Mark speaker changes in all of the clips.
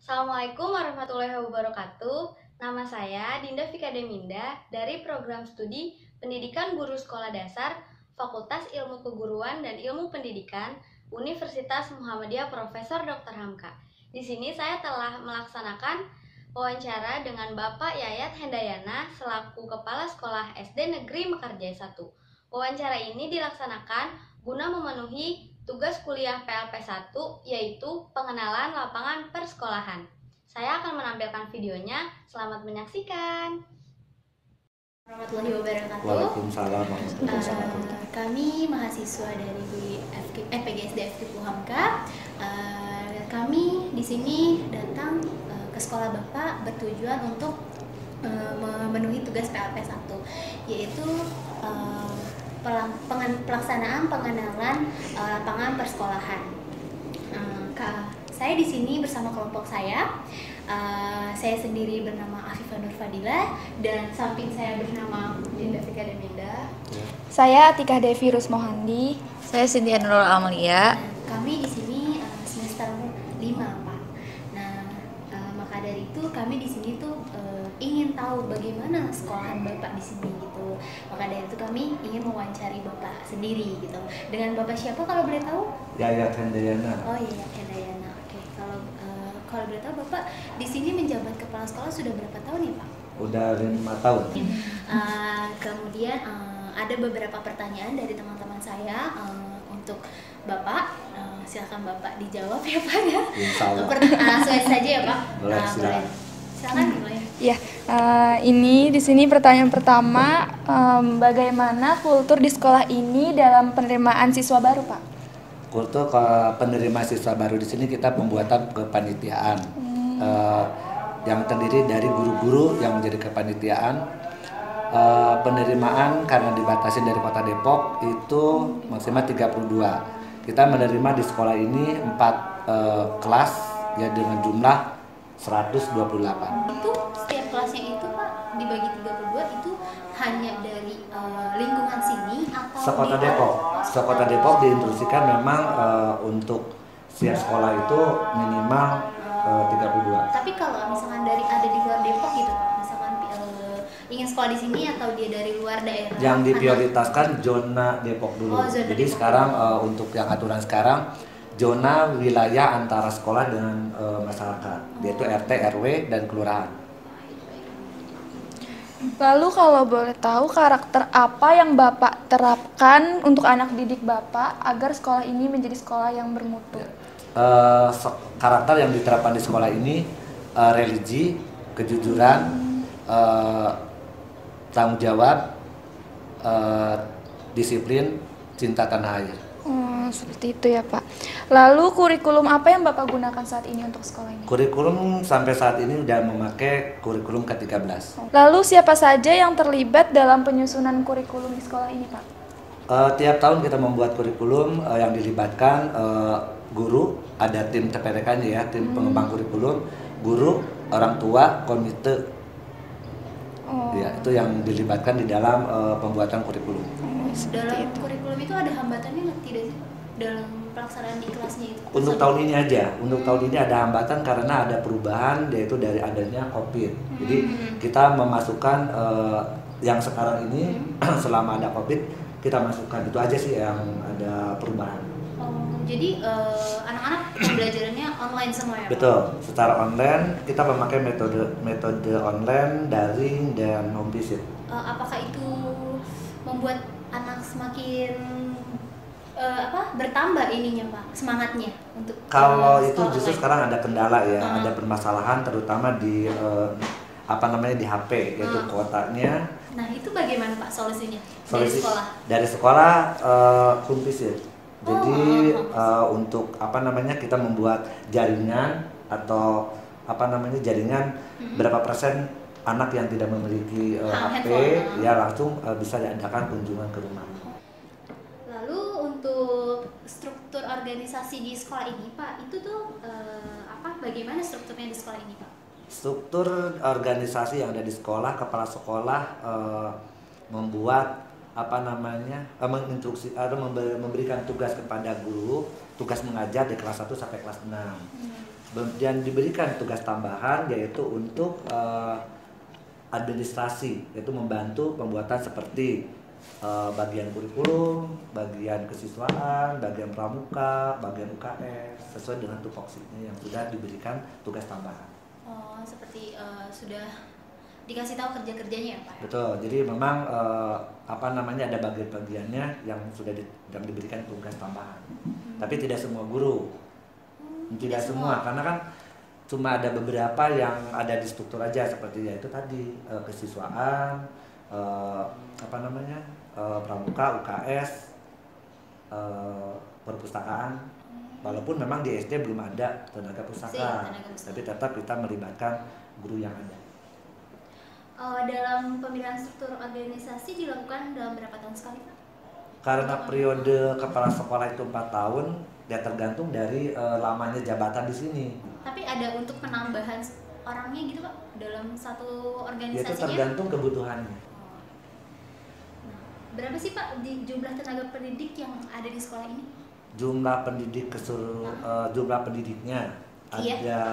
Speaker 1: Assalamualaikum warahmatullahi wabarakatuh. Nama saya Dinda Vika Deminda dari Program Studi Pendidikan Guru Sekolah Dasar Fakultas Ilmu Keguruan dan Ilmu Pendidikan Universitas Muhammadiyah Profesor Dr. Hamka. Di sini saya telah melaksanakan wawancara dengan Bapak Yayat Hendayana selaku Kepala Sekolah SD Negeri Mekarjaya 1. Wawancara ini dilaksanakan guna memenuhi tugas kuliah PLP 1 yaitu pengenalan lapangan persekolahan. Saya akan menampilkan videonya. Selamat menyaksikan. Warahmatullahi wabarakatuh.
Speaker 2: Waalaikumsalam warahmatullahi wabarakatuh.
Speaker 3: Kami mahasiswa dari PGSD FKIP Hamka. Kami di sini datang ke sekolah Bapak bertujuan untuk memenuhi tugas PLP 1, yaitu pelaksanaan pengenalan lapangan persekolahan. Saya di sini bersama kelompok saya. Saya sendiri bernama Afifah Nur Fadila dan samping saya bernama Dinda Vika Deminda.
Speaker 4: Saya Atikah Devi Rusmohandi.
Speaker 5: Saya Cynthia Nurul Amalia.
Speaker 3: Kami di sini semester 5, Pak. Nah, maka dari itu kami di sini tuh ingin tahu bagaimana sekolahan Bapak di sini gitu. Maka dari itu kami ingin mewawancari Bapak sendiri gitu. Dengan Bapak siapa kalau boleh tahu?
Speaker 2: Yayat Hendayana.
Speaker 3: Oh iya, Hendayana. Oke, kalau boleh tahu Bapak di sini menjabat kepala sekolah sudah berapa tahun ya, Pak?
Speaker 2: Udah 5 tahun.
Speaker 3: Kemudian ada beberapa pertanyaan dari teman-teman saya untuk Bapak. Silakan Bapak dijawab ya, Pak ya.
Speaker 2: Insya Allah.
Speaker 3: Langsung saja ya, Pak.
Speaker 2: Boleh, silakan.
Speaker 3: Silakan dimulai.
Speaker 4: Ya, ini di sini pertanyaan pertama, bagaimana kultur di sekolah ini dalam penerimaan siswa baru, Pak?
Speaker 2: Kultur penerima siswa baru di sini kita pembuatan kepanitiaan yang terdiri dari guru-guru yang menjadi kepanitiaan. Penerimaan karena dibatasi dari Kota Depok itu maksimal 32. Kita menerima di sekolah ini 4 kelas ya dengan jumlah 128.
Speaker 3: Itu setiap kelasnya itu, Pak, dibagi 32 itu hanya dari lingkungan sini atau
Speaker 2: Sekota Depok. Sekota Depok diinstruksikan memang untuk setiap sekolah itu minimal 32.
Speaker 3: Tapi kalau misalkan ada di luar Depok gitu, Pak, misalkan ingin sekolah di sini atau dia dari luar daerah?
Speaker 2: Yang diprioritaskan zona Depok dulu.
Speaker 3: Oh, zona
Speaker 2: Jadi
Speaker 3: Depok.
Speaker 2: sekarang untuk yang aturan sekarang zona wilayah antara sekolah dengan masyarakat, yaitu RT, RW dan kelurahan.
Speaker 4: Lalu kalau boleh tahu karakter apa yang Bapak terapkan untuk anak didik Bapak agar sekolah ini menjadi sekolah yang bermutu?
Speaker 2: Karakter yang diterapkan di sekolah ini religi, kejujuran, tanggung jawab, disiplin, cinta tanah air.
Speaker 4: Seperti itu ya, Pak. Lalu kurikulum apa yang Bapak gunakan saat ini untuk sekolah ini?
Speaker 2: Kurikulum sampai saat ini sudah memakai kurikulum ke-13.
Speaker 4: Lalu siapa saja yang terlibat dalam penyusunan kurikulum di sekolah ini, Pak?
Speaker 2: Tiap tahun kita membuat kurikulum yang dilibatkan guru, ada tim TPRK ya, tim pengembang kurikulum, guru, orang tua, komite. Ya, itu yang dilibatkan di dalam pembuatan kurikulum.
Speaker 3: Dalam kurikulum itu ada hambatannya nggak, tidak sih? Dalam pelaksanaan di kelasnya itu?
Speaker 2: Untuk tahun ini aja, untuk tahun ini ada hambatan karena ada perubahan, yaitu dari adanya COVID. Jadi kita memasukkan yang sekarang ini selama ada COVID kita masukkan, itu aja sih yang ada perubahan.
Speaker 3: Jadi anak-anak pembelajarannya online semua ya, Pak?
Speaker 2: Betul, secara online kita memakai metode online, daring dan home visit.
Speaker 3: Apakah itu membuat anak semakin bertambah ininya, Pak, semangatnya untuk
Speaker 2: Kalau itu
Speaker 3: sekolah
Speaker 2: justru
Speaker 3: online?
Speaker 2: sekarang ada kendala ya, ada permasalahan terutama di di HP, yaitu kuotanya.
Speaker 3: Nah, itu bagaimana, Pak, solusinya?
Speaker 2: Solusi
Speaker 3: Dari sekolah?
Speaker 2: dari sekolah home visit. Jadi untuk kita membuat jaringan atau jaringan berapa persen anak yang tidak memiliki HP
Speaker 3: handphone.
Speaker 2: ya langsung bisa diadakan kunjungan ke rumah.
Speaker 3: Lalu untuk struktur organisasi di sekolah ini, Pak, itu tuh bagaimana strukturnya di sekolah ini, Pak?
Speaker 2: Struktur organisasi yang ada di sekolah, kepala sekolah membuat menginstruksi atau memberikan tugas kepada guru, tugas mengajar dari kelas 1 sampai kelas 6. Dan diberikan tugas tambahan yaitu untuk administrasi, yaitu membantu pembuatan seperti bagian kurikulum, bagian kesiswaan, bagian pramuka, bagian UKS sesuai dengan tupoksinya yang sudah diberikan tugas tambahan.
Speaker 3: Oh, seperti sudah dikasih tahu kerja-kerjanya ya Pak?
Speaker 2: Betul, jadi memang ada bagian-bagiannya yang sudah yang diberikan tugas tambahan. Tapi tidak semua guru, tidak semua, karena kan cuma ada beberapa yang ada di struktur aja seperti yaitu tadi kesiswaan, pramuka, UKS, perpustakaan. Walaupun memang di SD belum ada tenaga pustaka, tapi tetap kita melibatkan guru yang ada.
Speaker 3: Dalam pemilihan struktur organisasi dilakukan dalam berapa tahun sekali Pak?
Speaker 2: Karena periode kepala sekolah itu 4 tahun, ya tergantung dari lamanya jabatan di sini.
Speaker 3: Tapi ada untuk penambahan orangnya gitu Pak dalam satu organisasinya?
Speaker 2: Itu tergantung kebutuhannya.
Speaker 3: Berapa sih Pak di jumlah tenaga pendidik yang ada di sekolah ini?
Speaker 2: Jumlah pendidik jumlah pendidiknya ada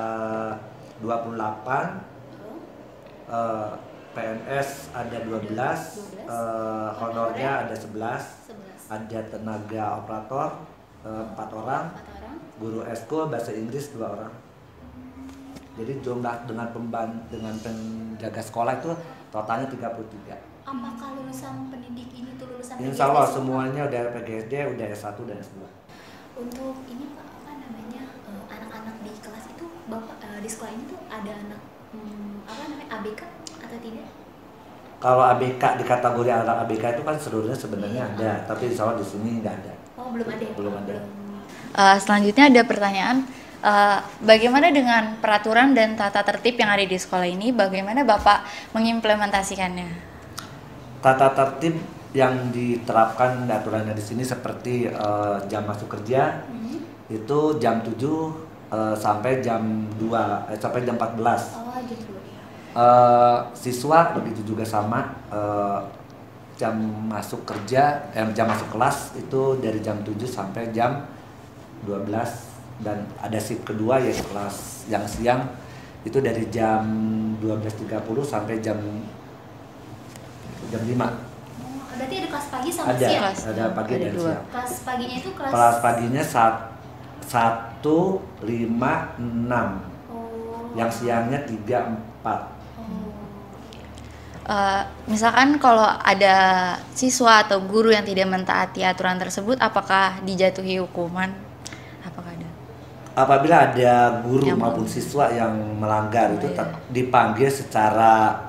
Speaker 2: 28, PNS ada 12, honornya ada 11, ada tenaga operator 4 orang, guru eskul bahasa Inggris 2 orang. Jadi jumlah dengan penjaga sekolah itu totalnya 33.
Speaker 3: Apakah lulusan pendidik ini tuh lulusan
Speaker 2: Insya Allah semuanya udah PGSD, udah S1 dan S2.
Speaker 3: Untuk ini Pak, anak-anak di kelas itu Bapak di sekolah ini tuh ada anak ABK atau tidak?
Speaker 2: Kalau ABK di kategori anak ABK itu kan seluruhnya sebenarnya ada, tapi insya Allah di sini nggak ada.
Speaker 3: Oh belum ada.
Speaker 2: Belum ada.
Speaker 5: Selanjutnya ada pertanyaan, bagaimana dengan peraturan dan tata tertib yang ada di sekolah ini? Bagaimana Bapak mengimplementasikannya?
Speaker 2: Tata tertib yang diterapkan aturannya di sini seperti jam masuk kerja itu jam 7 sampai jam 2 sampai jam 14.
Speaker 3: Oh gitu ya.
Speaker 2: Siswa begitu juga sama, jam masuk kerja, jam masuk kelas itu dari jam 7 sampai jam 12, dan ada shift kedua yaitu kelas yang siang itu dari jam 12.30 sampai jam 5.
Speaker 3: Berarti ada kelas pagi sama
Speaker 2: Ada,
Speaker 3: siang?
Speaker 2: ada pagi dan siang.
Speaker 3: Kelas paginya itu
Speaker 2: Kelas paginya 1, 5, 6. Yang siangnya 3, 4.
Speaker 5: Misalkan kalau ada siswa atau guru yang tidak mentaati aturan tersebut, apakah dijatuhi hukuman? Apakah ada?
Speaker 2: Apabila ada guru maupun siswa yang melanggar itu dipanggil secara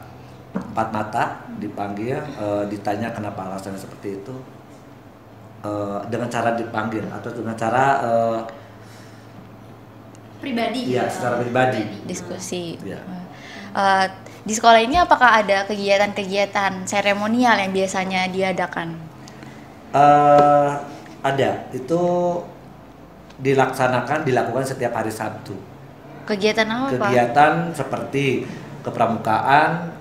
Speaker 2: 4 mata, dipanggil, ditanya kenapa alasannya seperti itu, dengan cara dipanggil atau dengan cara
Speaker 3: pribadi.
Speaker 2: Iya, secara pribadi.
Speaker 5: Diskusi.
Speaker 2: Ya.
Speaker 5: Di sekolah ini apakah ada kegiatan-kegiatan seremonial yang biasanya diadakan?
Speaker 2: Ada, itu dilakukan setiap hari Sabtu.
Speaker 5: Kegiatan apa, Pak?
Speaker 2: Kegiatan seperti kepramukaan,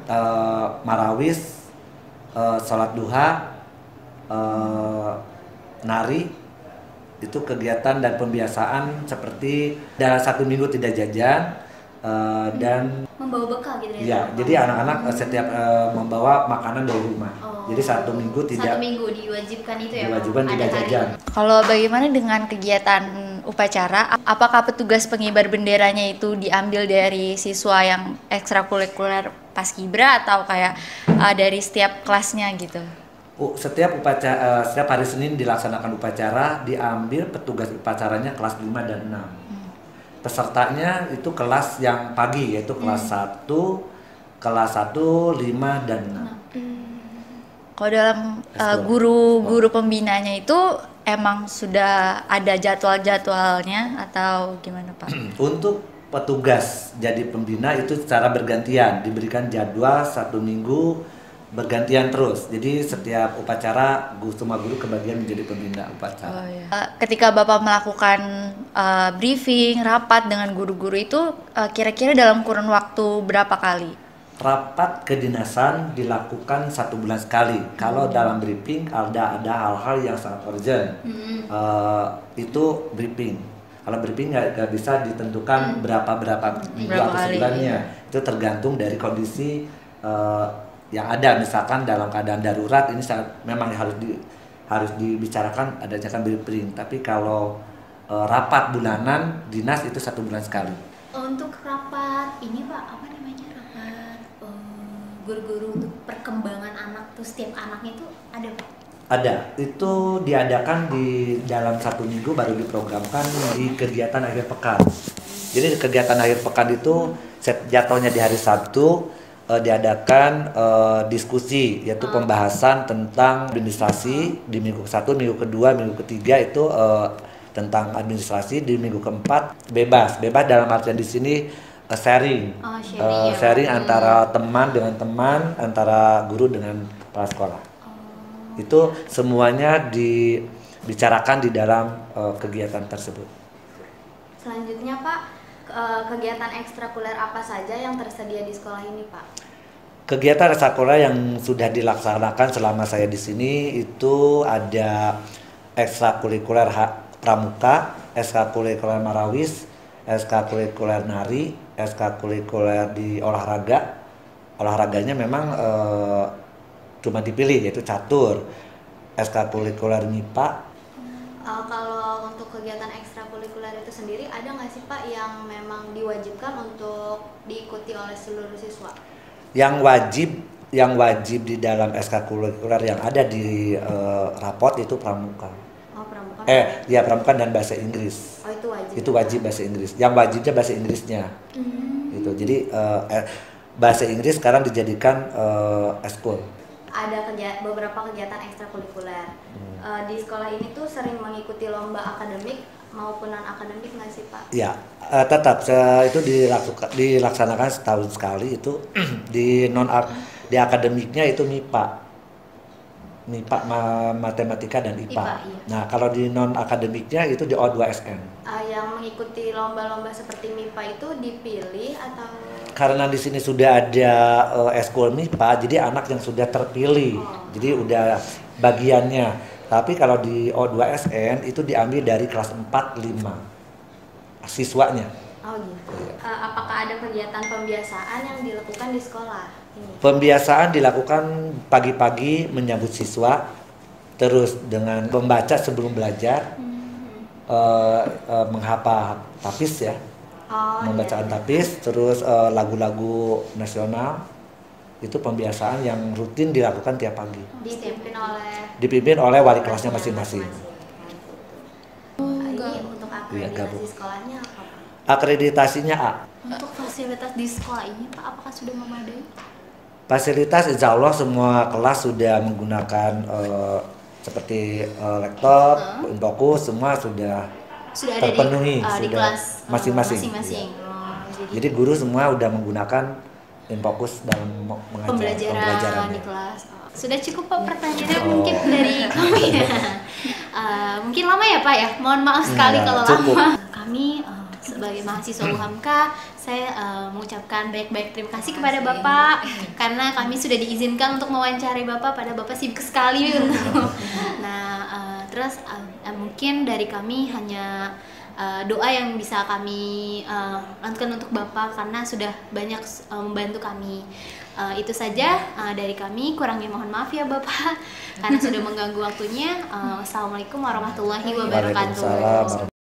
Speaker 2: marawis, sholat duha, nari, itu kegiatan dan pembiasaan seperti dalam 1 minggu tidak jajan, dan
Speaker 3: membawa bekal gitu ya?
Speaker 2: Iya, jadi anak-anak setiap membawa makanan dari rumah. Jadi 1 minggu tidak.
Speaker 3: 1 minggu diwajibkan itu ya?
Speaker 2: Diwajibkan tidak jajan.
Speaker 5: Kalau bagaimana dengan kegiatan upacara? Apakah petugas pengibar benderanya itu diambil dari siswa yang ekstrakurikuler paskibra atau kayak dari setiap kelasnya gitu?
Speaker 2: Setiap hari Senin dilaksanakan upacara, diambil petugas upacaranya kelas 5 dan 6. Pesertanya itu kelas yang pagi, yaitu kelas 1, kelas 1, 5, dan 6.
Speaker 5: Kalau dalam guru-guru pembinanya itu emang sudah ada jadwal-jadwalnya atau gimana Pak?
Speaker 2: Untuk petugas jadi pembina itu secara bergantian, diberikan jadwal 1 minggu bergantian terus. Jadi setiap upacara semua guru kebagian menjadi pembina upacara.
Speaker 5: Oh, iya. Ketika Bapak melakukan briefing, rapat dengan guru-guru itu kira-kira dalam kurun waktu berapa kali?
Speaker 2: Rapat kedinasan dilakukan 1 bulan sekali. Kalau dalam briefing ada hal-hal yang sangat urgent, itu briefing. Kalau briefing nggak bisa ditentukan berapa minggu
Speaker 5: Berapa
Speaker 2: atau
Speaker 5: kali,
Speaker 2: sebulannya. Itu tergantung dari kondisi yang ada. Misalkan dalam keadaan darurat ini memang harus dibicarakan adanya kan briefing. Tapi kalau rapat bulanan dinas itu 1 bulan sekali.
Speaker 3: Untuk rapat ini Pak, apa namanya, rapat guru-guru untuk perkembangan anak tuh, setiap anaknya itu ada Pak?
Speaker 2: Ada, itu diadakan di dalam 1 minggu baru diprogramkan di kegiatan akhir pekan. Jadi kegiatan akhir pekan itu jatuhnya di hari Sabtu diadakan diskusi, yaitu pembahasan tentang administrasi di minggu ke-1, minggu ke-2, minggu ke-3 itu tentang administrasi, di minggu ke-4 bebas dalam artian di sini sharing, sharing antara teman dengan teman, antara guru dengan kepala sekolah. Itu semuanya dibicarakan di dalam kegiatan tersebut.
Speaker 1: Selanjutnya Pak, kegiatan ekstrakurikuler apa saja yang tersedia di sekolah ini Pak?
Speaker 2: Kegiatan ekstrakurikuler yang sudah dilaksanakan selama saya di sini itu ada ekstrakurikuler pramuka, ekstrakurikuler marawis, ekstrakurikuler nari, ekstrakurikuler di olahraga. Olahraganya memang cuma dipilih, yaitu catur, ekstrakurikuler MIPA.
Speaker 1: Kalau untuk kegiatan ekstrakurikuler itu sendiri ada nggak sih Pak yang memang diwajibkan untuk diikuti oleh seluruh siswa?
Speaker 2: Yang wajib di dalam ekstrakurikuler yang ada di rapot itu pramuka.
Speaker 1: Oh, pramuka.
Speaker 2: Pramuka dan bahasa Inggris.
Speaker 1: Oh, itu wajib.
Speaker 2: Itu wajib bahasa Inggris. Yang wajibnya bahasa Inggrisnya. Gitu. Jadi bahasa Inggris sekarang dijadikan eskul.
Speaker 1: Ada beberapa kegiatan ekstrakurikuler. Di sekolah ini tuh sering mengikuti lomba akademik maupun non akademik nggak sih Pak?
Speaker 2: Ya, tetap itu dilaksanakan setahun sekali itu di akademiknya itu MIPA matematika dan IPA.
Speaker 1: Iya.
Speaker 2: Nah, kalau di non akademiknya itu di O2SN.
Speaker 1: Yang mengikuti lomba-lomba seperti MIPA itu dipilih atau?
Speaker 2: Karena di sini sudah ada eskul MIPA, jadi anak yang sudah terpilih, jadi udah bagiannya. Tapi kalau di O2SN itu diambil dari kelas 4-5 siswanya.
Speaker 1: Oh gitu. Apakah ada kegiatan pembiasaan yang dilakukan di sekolah ini?
Speaker 2: Pembiasaan dilakukan pagi-pagi menyambut siswa, terus dengan membaca sebelum belajar, menghafal tapis ya. Membacaan tapis, terus lagu-lagu nasional, itu pembiasaan yang rutin dilakukan tiap pagi. Dipimpin oleh wali kelasnya masing-masing.
Speaker 1: Ini untuk akreditasi sekolahnya apa Pak?
Speaker 2: Akreditasinya A.
Speaker 3: Untuk fasilitas di sekolah ini Pak, apakah sudah memadai?
Speaker 2: Fasilitas insya Allah semua kelas sudah menggunakan seperti laptop, Infokus, semua sudah
Speaker 3: ada
Speaker 2: terpenuhi
Speaker 3: di kelas
Speaker 2: masing-masing. Jadi guru semua udah menggunakan Infokus dalam pembelajaran
Speaker 3: di kelas. Sudah cukup Pak pertanyaannya mungkin dari kami ya. Mungkin lama ya Pak ya. Mohon maaf sekali kalau
Speaker 2: cukup.
Speaker 3: lama. Kami sebagai mahasiswa UHAMK, saya mengucapkan banyak-banyak terima kasih kepada Bapak karena kami sudah diizinkan untuk mewawancari Bapak, pada Bapak sibuk sekali. Terus mungkin dari kami hanya doa yang bisa kami lakukan untuk Bapak karena sudah banyak membantu kami. Itu saja dari kami, kurangnya mohon maaf ya Bapak karena sudah mengganggu waktunya. Wassalamualaikum warahmatullahi wabarakatuh.